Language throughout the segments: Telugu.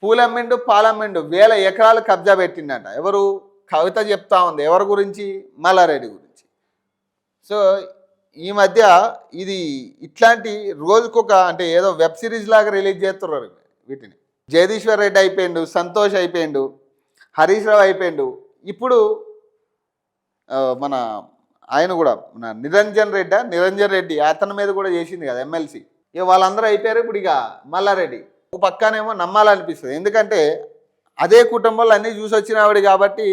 పూలమ్మిండు పాలమ్మిండు వేల ఎకరాలు కబ్జా పెట్టిండట. ఎవరు? కవిత చెప్తా ఉంది. ఎవరి గురించి? మల్లారెడ్డి గురించి. సో ఈ మధ్య ఇది ఇట్లాంటి రోజుకొక అంటే ఏదో వెబ్ సిరీస్ లాగా రిలీజ్ చేస్తున్నారు వీటిని. జగదీశ్వర్ రెడ్డి అయిపోయిండు, సంతోష్ అయిపోయిండు, హరీష్ రావు అయిపోయిండు. ఇప్పుడు మన ఆయన కూడా మన నిరంజన్ రెడ్డి అతని మీద కూడా చేసింది కదా ఎమ్మెల్సీ. ఇక వాళ్ళందరూ అయిపోయారు. ఇప్పుడు ఇక మల్లారెడ్డి ఒక పక్కనేమో నమ్మాలనిపిస్తుంది. ఎందుకంటే అదే కుటుంబంలో అన్నీ చూసి వచ్చిన ఆవిడ కాబట్టి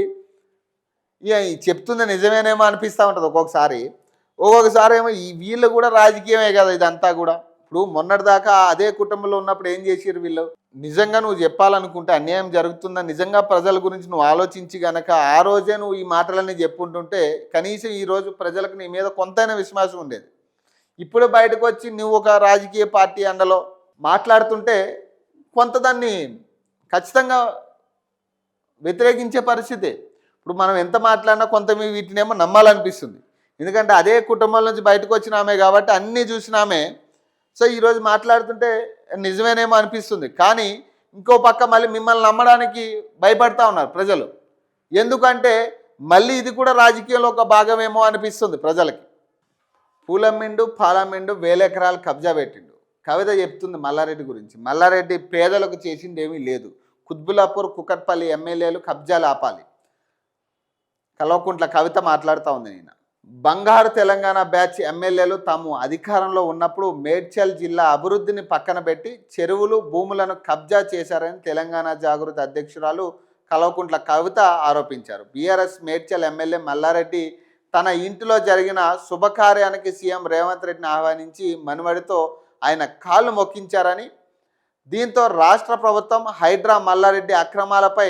ఇక చెప్తుంది నిజమేనేమో అనిపిస్తూ ఉంటుంది ఒక్కొక్కసారి ఏమో ఈ వీళ్ళు కూడా రాజకీయమే కదా ఇదంతా కూడా. ఇప్పుడు మొన్నటిదాకా అదే కుటుంబంలో ఉన్నప్పుడు ఏం చేసారు వీళ్ళు? నిజంగా నువ్వు చెప్పాలనుకుంటే అన్యాయం జరుగుతుందని నిజంగా ప్రజల గురించి నువ్వు ఆలోచించి గనక ఆ రోజే నువ్వు ఈ మాటలన్నీ చెప్పుంటుంటే కనీసం ఈరోజు ప్రజలకు నీ మీద కొంతైనా విశ్వాసం ఉండేది. ఇప్పుడు బయటకు వచ్చి నువ్వు ఒక రాజకీయ పార్టీ అండలో మాట్లాడుతుంటే కొంత దాన్ని ఖచ్చితంగా వ్యతిరేకించే పరిస్థితే. ఇప్పుడు మనం ఎంత మాట్లాడినా కొంత వీటినేమో నమ్మాలనిపిస్తుంది. ఎందుకంటే అదే కుటుంబం నుంచి బయటకు వచ్చిన ఆమె కాబట్టి అన్నీ చూసిన ఆమె. సో ఈరోజు మాట్లాడుతుంటే నిజమేనేమో అనిపిస్తుంది. కానీ ఇంకో పక్క మళ్ళీ మిమ్మల్ని నమ్మడానికి భయపడతా ఉన్నారు ప్రజలు. ఎందుకంటే మళ్ళీ ఇది కూడా రాజకీయంలో ఒక భాగమేమో అనిపిస్తుంది ప్రజలకి. పూలమ్మిండు పాలమ్మిండు వేల ఎకరాలు కబ్జా పెట్టిండు. కవిత చెప్తుంది మల్లారెడ్డి గురించి. మల్లారెడ్డి పేదలకు చేసింది ఏమీ లేదు. కుత్బులాపూర్ కుకట్పల్లి ఎమ్మెల్యేలు కబ్జాలు ఆపాలి. కల్వకుంట్ల కవిత మాట్లాడుతూ ఉంది. నేను బంగారు తెలంగాణ బ్యాచ్ ఎమ్మెల్యేలు తాము అధికారంలో ఉన్నప్పుడు మేడ్చల్ జిల్లా అభివృద్ధిని పక్కన పెట్టి చెరువులు భూములను కబ్జా చేశారని తెలంగాణ జాగృతి అధ్యక్షురాలు కల్వకుంట్ల కవిత ఆరోపించారు. బీఆర్ఎస్ మేడ్చల్ ఎమ్మెల్యే మల్లారెడ్డి తన ఇంటిలో జరిగిన శుభకార్యానికి సీఎం రేవంత్ రెడ్డిని ఆహ్వానించి మనువడితో ఆయన కాళ్ళు మొక్కించారని, దీంతో రాష్ట్ర ప్రభుత్వం హైడ్రా మల్లారెడ్డి అక్రమాలపై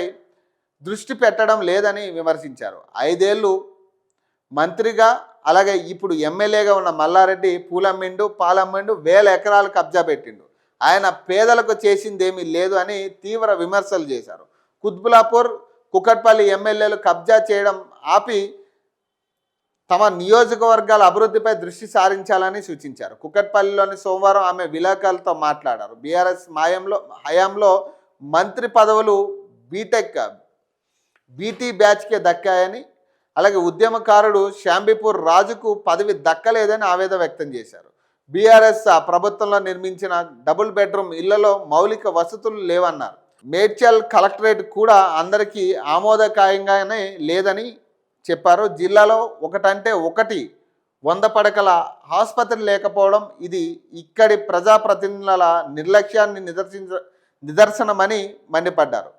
దృష్టి పెట్టడం లేదని విమర్శించారు. 5 ఏళ్ళు మంత్రిగా అలాగే ఇప్పుడు ఎమ్మెల్యేగా ఉన్న మల్లారెడ్డి పూలమ్మిండు పాలమ్మిండు వేల ఎకరాలు కబ్జా పెట్టిండు. ఆయన పేదలకు చేసిందేమీ లేదు అని తీవ్ర విమర్శలు చేశారు. కుత్బులాపూర్ కుకట్పల్లి ఎమ్మెల్యేలు కబ్జా చేయడం ఆపి తమ నియోజకవర్గాల అభివృద్ధిపై దృష్టి సారించాలని సూచించారు. కుకట్పల్లిలోని సోమవారం ఆమె విలేకరులతో మాట్లాడారు. బీఆర్ఎస్ హయాంలో మంత్రి పదవులు బీటీ బ్యాచ్కే దక్కాయని, అలాగే ఉద్యమకారుడు శాంబిపూర్ రాజుకు పదవి దక్కలేదని ఆవేదన వ్యక్తం చేశారు. బీఆర్ఎస్ ప్రభుత్వంలో నిర్మించిన డబుల్ బెడ్రూమ్ ఇళ్లలో మౌలిక వసతులు లేవన్నారు. మేడ్చల్ కలెక్టరేట్ కూడా అందరికీ ఆమోదకాయంగానే లేదని చెప్పారు. జిల్లాలో ఒకటంటే ఒకటి 100 పడకల ఆసుపత్రి లేకపోవడం ఇది ఇక్కడి ప్రజాప్రతినిధుల నిర్లక్ష్యాన్ని నిదర్శనమని మండిపడ్డారు.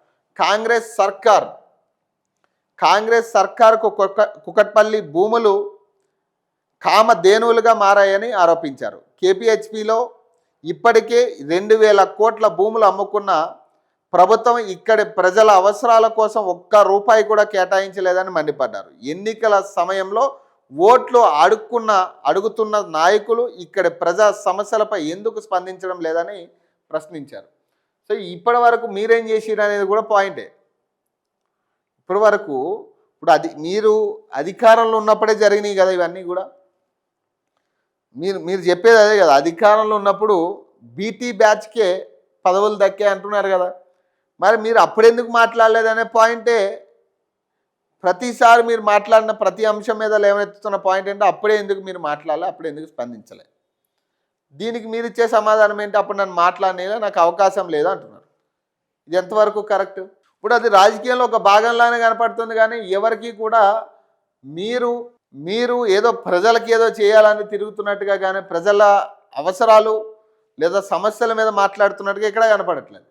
కాంగ్రెస్ సర్కారుకు కుకట్పల్లి భూములు కామధేనువులుగా మారాయని ఆరోపించారు. కేపీహెచ్పిలో ఇప్పటికే 2000 కోట్ల భూములు అమ్ముకున్న ప్రభుత్వం ఇక్కడి ప్రజల అవసరాల కోసం ఒక్క రూపాయి కూడా కేటాయించలేదని మండిపడ్డారు. ఎన్నికల సమయంలో ఓట్లు అడుగుతున్న నాయకులు ఇక్కడి ప్రజా సమస్యలపై ఎందుకు స్పందించడం లేదని ప్రశ్నించారు. సో ఇప్పటి వరకు మీరేం చేసిరు అనేది కూడా పాయింటే. ఇప్పుడు మీరు అధికారంలో ఉన్నప్పుడే జరిగినాయి కదా ఇవన్నీ కూడా. మీరు చెప్పేది అదే కదా, అధికారంలో ఉన్నప్పుడు బీటీ బ్యాచ్కే పదవులు దక్కే అంటున్నారు కదా. మరి మీరు అప్పుడెందుకు మాట్లాడలేదనే పాయింటే. ప్రతిసారి మీరు మాట్లాడిన ప్రతి అంశం మీద లేవనెత్తుతున్న పాయింట్ ఏంటో అప్పుడే ఎందుకు మీరు మాట్లాడాలి, అప్పుడు ఎందుకు స్పందించలే. దీనికి మీరు ఇచ్చే సమాధానం ఏంటి? అప్పుడు నన్ను మాట్లాడనేలా నాకు అవకాశం లేదు అంటున్నారు. ఇది ఎంతవరకు కరెక్ట్? ఇప్పుడు అది రాజకీయంలో ఒక భాగంలానే కనపడుతుంది. కానీ ఎవరికి కూడా మీరు ఏదో ప్రజలకి ఏదో చేయాలని తిరుగుతున్నట్టుగా కానీ ప్రజల అవసరాలు లేదా సమస్యల మీద మాట్లాడుతున్నట్టుగా ఎక్కడ కనపడట్లేదు.